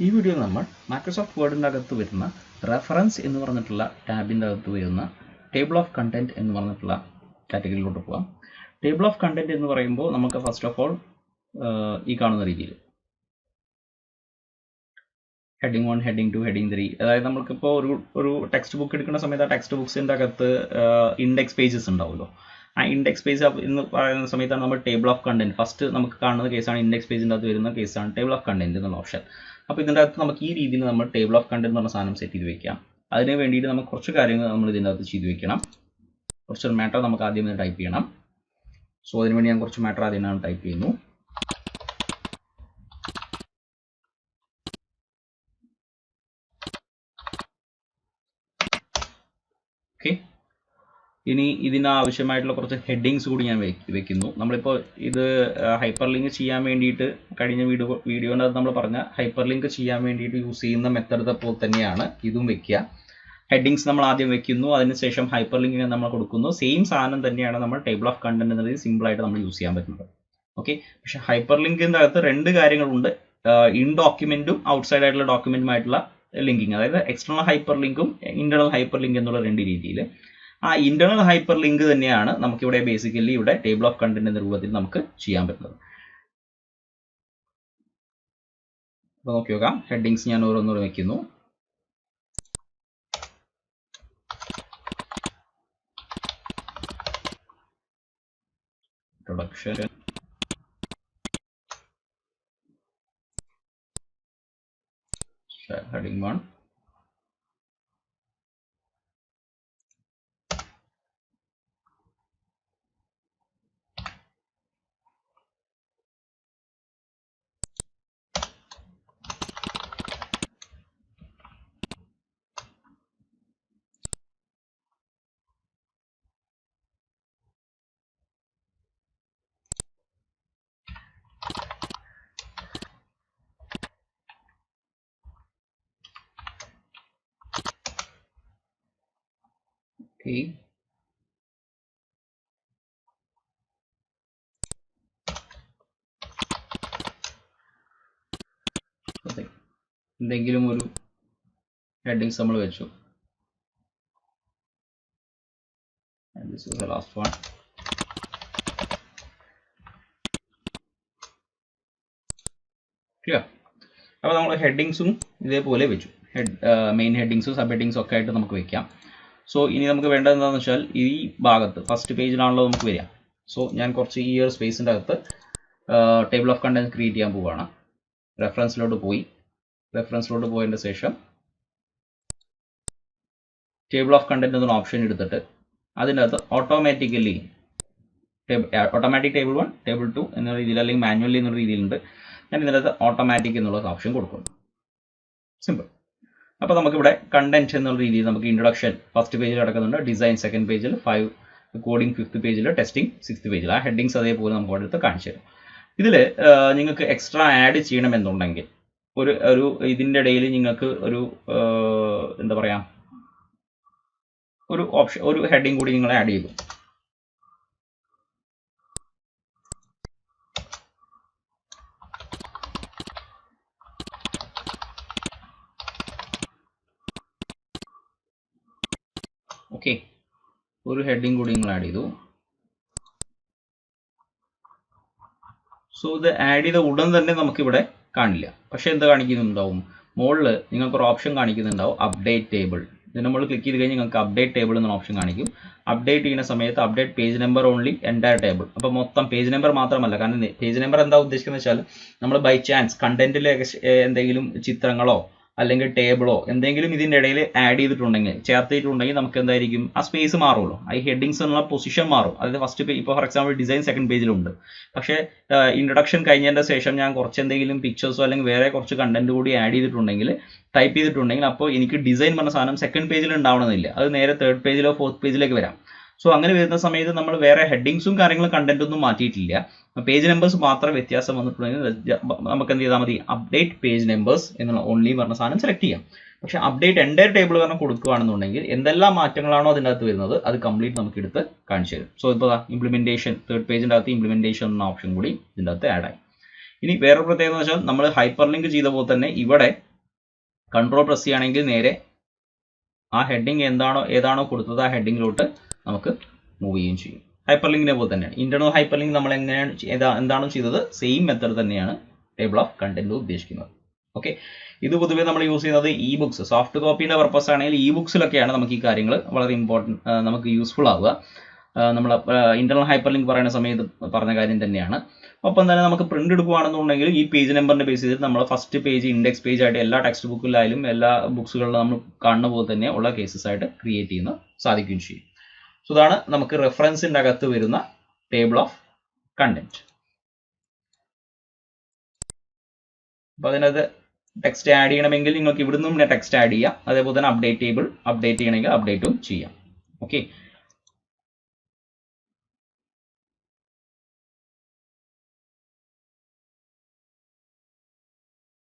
ഈ വീഡിയോയിൽ നമ്മൾ മൈക്രോസോഫ്റ്റ് വേർഡിൻ്റെ അകത്ത് വരുന്ന റെഫറൻസ് എന്ന് പറഞ്ഞിട്ടുള്ള ടാബിൻ്റെ അകത്ത് വരുന്ന ടേബിൾ ഓഫ് കണ്ടന്റ് എന്ന് പറഞ്ഞിട്ടുള്ള കാറ്റഗറിയിലോട്ട് പോകാം. ടേബിൾ ഓഫ് കണ്ടന്റ് എന്ന് പറയുമ്പോൾ നമുക്ക് ഫസ്റ്റ് ഓഫ് ഓൾ ഈ കാണുന്ന രീതിയിൽ ഹെഡിങ് 1, ഹെഡിങ് 2, ഹെഡിങ് 3, അതായത് നമുക്കിപ്പോൾ ഒരു ടെക്സ്റ്റ് ബുക്ക് എടുക്കുന്ന സമയത്ത് ആ ടെക്സ്റ്റ് ബുക്സിൻ്റെ അകത്ത് ഇൻഡെക്സ് പേജസ് ഉണ്ടാവുമല്ലോ. ആ ഇൻഡെക്സ് പേജ് എന്ന് പറയുന്ന സമയത്താണ് നമ്മൾ ടേബിൾ ഓഫ് കണ്ടന്റ് ഫസ്റ്റ് നമുക്ക് കാണുന്ന കേസാണ്. ഇൻഡെക്സ് പേജിൻ്റെ അകത്ത് വരുന്ന കേസാണ് ടേബിൾ ഓഫ് കണ്ടന്റ് എന്നുള്ള ഓപ്ഷൻ. അപ്പോൾ ഇതിൻ്റെ അകത്ത് നമുക്ക് ഈ രീതിയിൽ നമ്മൾ ടേബിൾ ഓഫ് കണ്ടന്റ് എന്ന് പറഞ്ഞ സാധനം സെറ്റ് ചെയ്ത് വെക്കാം. അതിന് വേണ്ടിയിട്ട് നമുക്ക് കുറച്ച് കാര്യങ്ങൾ നമ്മൾ ഇതിൻ്റെ അകത്ത് ചെയ്ത് വെക്കണം. കുറച്ച് മാറ്റർ നമുക്ക് ആദ്യം ടൈപ്പ് ചെയ്യണം. സോ അതിനുവേണ്ടി ഞാൻ കുറച്ച് മാറ്റർ ആദ്യം ടൈപ്പ് ചെയ്യുന്നു. ഓക്കെ, ഇനി ഇതിന് ആവശ്യമായിട്ടുള്ള കുറച്ച് ഹെഡിങ്സ് കൂടി ഞാൻ വെക്കുന്നു. നമ്മളിപ്പോൾ ഇത് ഹൈപ്പർ ലിങ്ക് ചെയ്യാൻ വേണ്ടിയിട്ട് കഴിഞ്ഞ വീഡിയോൻ്റെ അത് നമ്മൾ പറഞ്ഞ ഹൈപ്പർ ലിങ്ക് ചെയ്യാൻ വേണ്ടിയിട്ട് യൂസ് ചെയ്യുന്ന മെത്തേഡ് പോലെ തന്നെയാണ് ഇതും വെക്കുക. ഹെഡിങ്സ് നമ്മൾ ആദ്യം വെക്കുന്നു, അതിനുശേഷം ഹൈപ്പർ ലിങ്കിന് നമ്മൾ കൊടുക്കുന്നു. സെയിം സാധനം തന്നെയാണ് നമ്മൾ ടേബിൾ ഓഫ് കണ്ടന്റ് എന്നത് സിമ്പിളായിട്ട് നമ്മൾ യൂസ് ചെയ്യാൻ പറ്റുന്നത്. ഓക്കെ, പക്ഷേ ഹൈപ്പർ ലിങ്കിൻ്റെ അകത്ത് രണ്ട് കാര്യങ്ങളുണ്ട്. ഇൻ ഡോക്യുമെൻറ്റും ഔട്ട്സൈഡ് ആയിട്ടുള്ള ഡോക്യുമെൻറ്റുമായിട്ടുള്ള ലിങ്കിങ്, അതായത് എക്സ്റ്റേണൽ ഹൈപ്പർ ലിങ്കും ഇന്റേണൽ ഹൈപ്പർ ലിങ്ക് എന്നുള്ള രണ്ട് രീതിയിൽ. ആ ഇന്റേണൽ ഹൈപ്പർ ലിങ്ക് തന്നെയാണ് നമുക്കിവിടെ ബേസിക്കലി ഇവിടെ ടേബിൾ ഓഫ് കണ്ടന്റ് എന്ന രൂപത്തിൽ നമുക്ക് ചെയ്യാൻ പറ്റുന്നത്. അപ്പോൾ നോക്കി നോക്കാം. ഹെഡിങ്സ് ഞാൻ ഓരോന്നോട് വെക്കുന്നു. Introduction, heading 1, okay. എന്തെങ്കിലും ഒരു ഹെഡിങ്സ് നമ്മൾ വെച്ചു. This is the last one. Clear? അപ്പോൾ നമ്മൾ ഹെഡിങ്സും ഇതേപോലെ വെച്ചു. മെയിൻ ഹെഡിങ്സും സബ് ഹെഡിങ്സും ഒക്കെ ആയിട്ട് നമുക്ക് വെക്കാം. സോ ഇനി നമുക്ക് വേണ്ടത് എന്താണെന്ന് വെച്ചാൽ ഈ ഭാഗത്ത് ഫസ്റ്റ് പേജിലാണല്ലോ നമുക്ക് വരിക. സോ ഞാൻ കുറച്ച് ഈ ഒരു സ്പേസിൻ്റെ അകത്ത് ടേബിൾ ഓഫ് കണ്ടന്റ് ക്രിയേറ്റ് ചെയ്യാൻ പോവുകയാണ്. റെഫറൻസിലോട്ട് പോയതിൻ്റെ ശേഷം ടേബിൾ ഓഫ് കണ്ടന്റ് എന്നൊരു ഓപ്ഷൻ എടുത്തിട്ട് അതിൻ്റെ അകത്ത് ഓട്ടോമാറ്റിക് ടേബിൾ 1, ടേബിൾ 2 എന്ന രീതിയിൽ അല്ലെങ്കിൽ മാനുവലി എന്നുള്ള രീതിയിലുണ്ട്. ഞാൻ ഇതിനകത്ത് ഓട്ടോമാറ്റിക് എന്നുള്ള ഓപ്ഷൻ കൊടുക്കുന്നു. സിമ്പിൾ. അപ്പോൾ നമുക്കിവിടെ കണ്ടന്റ് എന്നുള്ള രീതിയിൽ നമുക്ക് ഇൻട്രൊഡക്ഷൻ ഫസ്റ്റ് പേജിൽ കിടക്കുന്നുണ്ട്, ഡിസൈൻ സെക്കൻഡ് പേജിൽ, 5 കോഡിംഗ് ഫിഫ്ത്ത് പേജിൽ, ടെസ്റ്റിംഗ് സിക്സ്ത് പേജിൽ. ആ ഹെഡിങ്സ് അതേപോലെ നമുക്ക് അവിടെ എടുത്ത് കാണിച്ചു തരും. ഇതിൽ നിങ്ങൾക്ക് എക്സ്ട്രാ ആഡ് ചെയ്യണമെന്നുണ്ടെങ്കിൽ ഒരു ഇതിൻ്റെ ഇടയിൽ നിങ്ങൾക്ക് ഒരു എന്താ പറയുക ഒരു ഓപ്ഷൻ, ഒരു ഹെഡിങ് കൂടി നിങ്ങൾ ആഡ് ചെയ്തു. ഓക്കെ, ഒരു ഹെഡിങ് കൂടി നിങ്ങൾ ആഡ് ചെയ്തു. സോ ഇത് ആഡ് ചെയ്ത ഉടൻ തന്നെ നമുക്കിവിടെ കാണില്ല. പക്ഷേ എന്താ കാണിക്കുന്നുണ്ടാവും, മുകളിൽ നിങ്ങൾക്കൊരു ഓപ്ഷൻ കാണിക്കുന്നുണ്ടാവും, അപ്ഡേറ്റ് ടേബിൾ. ഇത് നമ്മൾ ക്ലിക്ക് ചെയ്ത് കഴിഞ്ഞാൽ നിങ്ങൾക്ക് അപ്ഡേറ്റ് ടേബിൾ എന്ന ഓപ്ഷൻ കാണിക്കും. അപ്ഡേറ്റ് ചെയ്യുന്ന സമയത്ത് update page number only entire table. അപ്പോൾ മൊത്തം പേജ് നമ്പർ മാത്രമല്ല, കാരണം പേജ് നമ്പർ എന്താ ഉദ്ദേശിക്കുന്നത് വെച്ചാൽ നമ്മൾ ബൈ ചാൻസ് കണ്ടന്റിൽ എന്തെങ്കിലും ചിത്രങ്ങളോ അല്ലെങ്കിൽ ടേബിളോ എന്തെങ്കിലും ഇതിൻ്റെ ഇടയിൽ ആഡ് ചെയ്തിട്ടുണ്ടെങ്കിൽ, ചേർത്തിട്ടുണ്ടെങ്കിൽ നമുക്ക് എന്തായിരിക്കും ആ സ്പേസ് മാറുമല്ലോ, ഈ ഹെഡിങ്സ് എന്നുള്ള പൊസിഷൻ മാറും. അതായത് ഫസ്റ്റ് പേജ് ഇപ്പോൾ ഫോർ എക്സാമ്പിൾ ഡിസൈൻ സെക്കൻഡ് പേജിലുണ്ട്, പക്ഷേ ഇൻട്രൊഡക്ഷൻ കഴിഞ്ഞതിൻ്റെ ശേഷം ഞാൻ കുറച്ച് എന്തെങ്കിലും പിക്ചേഴ്സോ അല്ലെങ്കിൽ വേറെ കുറച്ച് കണ്ടന്റ് കൂടി ആഡ് ചെയ്തിട്ടുണ്ടെങ്കിൽ, ടൈപ്പ് ചെയ്തിട്ടുണ്ടെങ്കിൽ, അപ്പോൾ എനിക്ക് ഡിസൈൻ പറഞ്ഞ സാധനം സെക്കൻഡ് പേജിൽ ഉണ്ടാവണമെന്നില്ല, അത് നേരെ തേർഡ് പേജിലോ ഫോർത്ത് പേജിലേക്ക് വരാം. സോ അങ്ങനെ വരുന്ന സമയത്ത് നമ്മൾ വേറെ ഹെഡിങ്സും കാര്യങ്ങളും കണ്ടന്റൊന്നും മാറ്റിയിട്ടില്ല, പേജ് നമ്പേഴ്സ് മാത്രം വ്യത്യാസം വന്നിട്ടുണ്ടെങ്കിൽ നമുക്ക് എന്ത് ചെയ്താൽ മതി, അപ്ഡേറ്റ് പേജ് നമ്പേഴ്സ് എന്നുള്ള ഓൺലി പറഞ്ഞ സാധനം സെലക്ട് ചെയ്യാം. പക്ഷേ അപ്ഡേറ്റ് എൻറ്റയർ ടേബിൾ കാരണം കൊടുക്കുകയാണെന്നുണ്ടെങ്കിൽ എന്തെല്ലാം മാറ്റങ്ങളാണോ അതിൻ്റെ അകത്ത് വരുന്നത് അത് കംപ്ലീറ്റ് നമുക്ക് എടുത്ത് കാണിച്ചു തരും. സോ ഇപ്പോൾ ഇംപ്ലിമെന്റേഷൻ തേർഡ് പേജിൻ്റെ അകത്ത് ഇംപ്ലിമെന്റേഷൻ എന്ന ഓപ്ഷൻ കൂടി ഇതിൻ്റെ അകത്ത് ആഡ് ആയി. ഇനി വേറൊരു പ്രത്യേകത എന്ന് വെച്ചാൽ നമ്മൾ ഹൈപ്പർ ലിങ്ക് ചെയ്ത പോലെ തന്നെ ഇവിടെ കൺട്രോൾ പ്രസ് ചെയ്യുകയാണെങ്കിൽ നേരെ ആ ഹെഡിങ് ഏതാണോ കൊടുത്തത് ആ ഹെഡിങ്ങിലോട്ട് നമുക്ക് മൂവ് ചെയ്യുകയും ചെയ്യും. ഹൈപ്പർ ലിങ്കിനെ പോലെ തന്നെയാണ്. ഇന്റർണൽ ഹൈപ്പർ ലിങ്ക് നമ്മൾ എന്താണോ ചെയ്തത് സെയിം മെത്തേഡ് തന്നെയാണ് ടേബിൾ ഓഫ് കണ്ടന്റ് ഉദ്ദേശിക്കുന്നത്. ഓക്കെ, ഇത് പൊതുവേ നമ്മൾ യൂസ് ചെയ്യുന്നത് ഇ ബുക്സ്, സോഫ്റ്റ് കോപ്പീൻ്റെ പർപ്പസ് ആണെങ്കിൽ ഇ ബുക്സിലൊക്കെയാണ് നമുക്ക് ഈ കാര്യങ്ങൾ വളരെ നമുക്ക് യൂസ്ഫുൾ ആവുക. നമ്മൾ ഇന്റർണൽ ഹൈപ്പർ ലിങ്ക് പറയുന്ന സമയത്ത് പറഞ്ഞ കാര്യം തന്നെയാണ്. ഒപ്പം തന്നെ നമുക്ക് പ്രിന്റ് എടുക്കുകയാണെന്നുണ്ടെങ്കിൽ ഈ പേജ് നമ്പറിന്റെ ബേസ് ചെയ്തിട്ട് നമ്മൾ ഫസ്റ്റ് പേജ് ഇൻഡെക്സ് പേജ് ആയിട്ട് എല്ലാ ടെക്സ്റ്റ് ബുക്കിലായാലും എല്ലാ ബുക്സുകളിലും നമ്മൾ കാണുന്ന പോലെ തന്നെ ഉള്ള കേസസ് ആയിട്ട് ക്രിയേറ്റ് ചെയ്യുന്ന സാധിക്കുകയും ചെയ്യും. സോ ഇതാണ് നമുക്ക് റെഫറൻസിന്റെ അകത്ത് വരുന്ന ടേബിൾ ഓഫ് കണ്ടന്റ്. അപ്പോൾ അതിനകത്ത് ടെക്സ്റ്റ് ആഡ് ചെയ്യണമെങ്കിൽ നിങ്ങൾക്ക് ഇവിടുന്നും ടെക്സ്റ്റ് ആഡ് ചെയ്യാം. അതേപോലെ തന്നെ അപ്ഡേറ്റ് ടേബിൾ അപ്ഡേറ്റ് ചെയ്യണമെങ്കിൽ അപ്ഡേറ്റും ചെയ്യാം. ഓക്കെ,